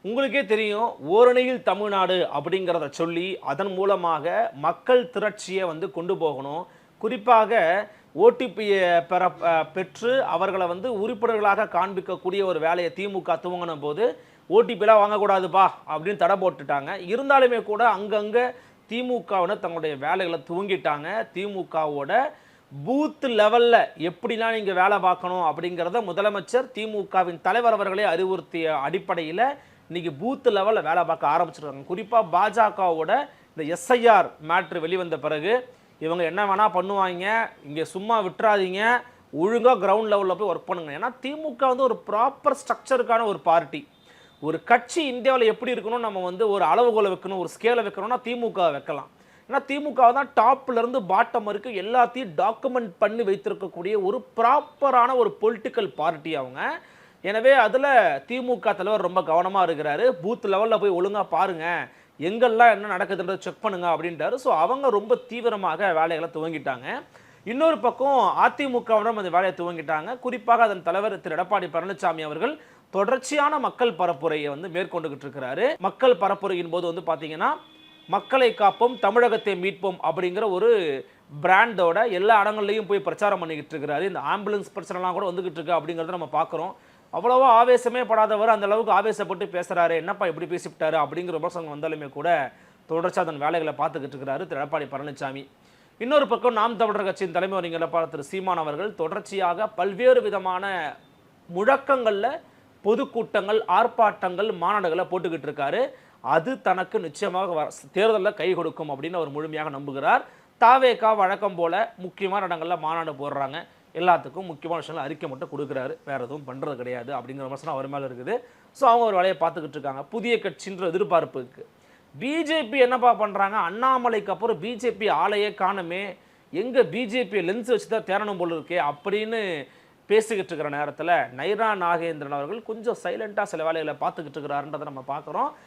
உங்களுக்கே தெரியும் ஓரணியில் தமிழ்நாடு அப்படிங்கிறத சொல்லி அதன் மூலமாக மக்கள் திரட்சியை வந்து கொண்டு போகணும். குறிப்பாக ஓடிபியை பெற்று அவர்களை வந்து உறுப்பினர்களாக காண்பிக்கக்கூடிய ஒரு வேலையை திமுக துவங்கின போது ஓடிபிலாம் வாங்கக்கூடாதுப்பா அப்படின்னு தடை போட்டுட்டாங்க. இருந்தாலுமே கூட அங்கங்கே திமுகவினர் தங்களுடைய வேலைகளை துவங்கிட்டாங்க. திமுகவோட பூத் லெவலில் எப்படிலாம் நீங்கள் வேலை பார்க்கணும் அப்படிங்கிறத முதலமைச்சர் திமுகவின் தலைவர் அவர்களே அறிவுறுத்திய அடிப்படையில் இன்னைக்கு பூத் லெவலில் வேலை பார்க்க ஆரம்பிச்சிருக்காங்க. குறிப்பாக பாஜகவோட இந்த எஸ்ஐஆர் மேட்ரு வெளிவந்த பிறகு இவங்க என்ன வேணால் பண்ணுவாங்க, இங்கே சும்மா விட்டுறாதீங்க, ஒழுங்காக கிரவுண்ட் லெவலில் போய் ஒர்க் பண்ணுங்க. ஏன்னா திமுக வந்து ஒரு ப்ராப்பர் ஸ்ட்ரக்சருக்கான ஒரு பார்ட்டி. ஒரு கட்சி இந்தியாவில் எப்படி இருக்கணும், நம்ம வந்து ஒரு அளவுகோலை வைக்கணும், ஒரு ஸ்கேலை வைக்கணும்னா திமுக வைக்கலாம். ஏன்னா திமுக தான் டாப்லேருந்து பாட்டம் வரைக்கும் எல்லாத்தையும் டாக்குமெண்ட் பண்ணி வைத்திருக்கக்கூடிய ஒரு ப்ராப்பரான ஒரு பொலிட்டிக்கல் பார்ட்டி அவங்க. எனவே அதில் திமுக தலைவர் ரொம்ப கவனமாக இருக்கிறாரு. பூத் லெவலில் போய் ஒழுங்காக பாருங்கள், எங்கெல்லாம் என்ன நடக்குதுன்றதை செக் பண்ணுங்க அப்படின்றாரு. ஸோ அவங்க ரொம்ப தீவிரமாக வேலைகளை துவங்கிட்டாங்க. இன்னொரு பக்கம் அதிமுகவிடம் அந்த வேலையை துவங்கிட்டாங்க. குறிப்பாக அதன் தலைவர் திரு எடப்பாடி பழனிசாமி அவர்கள் தொடர்ச்சியான மக்கள் பரப்புரையை வந்து மேற்கொண்டுகிட்டு இருக்கிறாரு. மக்கள் பரப்புரையின் போது வந்து பார்த்தீங்கன்னா மக்களை காப்போம் தமிழகத்தை மீட்போம் அப்படிங்கிற ஒரு பிராண்டோட எல்லா இடங்கள்லையும் போய் பிரச்சாரம் பண்ணிக்கிட்டு இருக்கிறாரு. இந்த ஆம்புலன்ஸ் பிரச்சனைலாம் கூட வந்துகிட்டு இருக்கு அப்படிங்கிறத நம்ம பார்க்குறோம். அவ்வளோவா ஆவேசமே படாதவர் அந்த அளவுக்கு ஆவேசப்பட்டு பேசுகிறாரு, என்னப்பா இப்படி பேசிவிட்டாரு அப்படிங்கிற விமர்சனம் வந்தாலுமே கூட தொடர்ச்சியாக அதன் வேலைகளை பார்த்துக்கிட்டு இருக்கிறாரு திரு எடப்பாடி பழனிசாமி. இன்னொரு பக்கம் நாம் தமிழர் கட்சியின் தலைமை ஒருங்கிணைப்பாளர் திரு சீமான் அவர்கள் தொடர்ச்சியாக பல்வேறு விதமான முழக்கங்களில் பொதுக்கூட்டங்கள், ஆர்ப்பாட்டங்கள், மாநாடுகளை போட்டுக்கிட்டு இருக்காரு. அது தனக்கு நிச்சயமாக தேர்தலில் கை கொடுக்கும் அப்படின்னு அவர் முழுமையாக நம்புகிறார். தாவேகா வழக்கம் போல முக்கியமான இடங்களில் மாநாடு போடுறாங்க, எல்லாத்துக்கும் முக்கியமான விஷயங்கள் அறிக்கை மட்டும் கொடுக்குறாரு, வேறு எதுவும் பண்ணுறது கிடையாது அப்படிங்கிற விமர்சனம் அவர் மேலே இருக்குது. ஸோ அவங்க ஒரு வேலையை பார்த்துக்கிட்டு இருக்காங்க. புதிய கட்சின்ற எதிர்பார்ப்புக்கு பிஜேபி என்னப்பா பண்ணுறாங்க, அண்ணாமலைக்கு அப்புறம் பிஜேபி ஆளையே காணுமே, எங்கே பிஜேபி லென்ஸ் வச்சு தான் தேரணும் போல இருக்கே அப்படின்னு பேசிக்கிட்டு இருக்கிற நேரத்தில் நைரா நாகேந்திரன் அவர்கள் கொஞ்சம் சைலண்ட்டாக சில வேலைகளை பார்த்துக்கிட்டு இருக்கிறாருன்றதை நம்ம பார்க்குறோம்.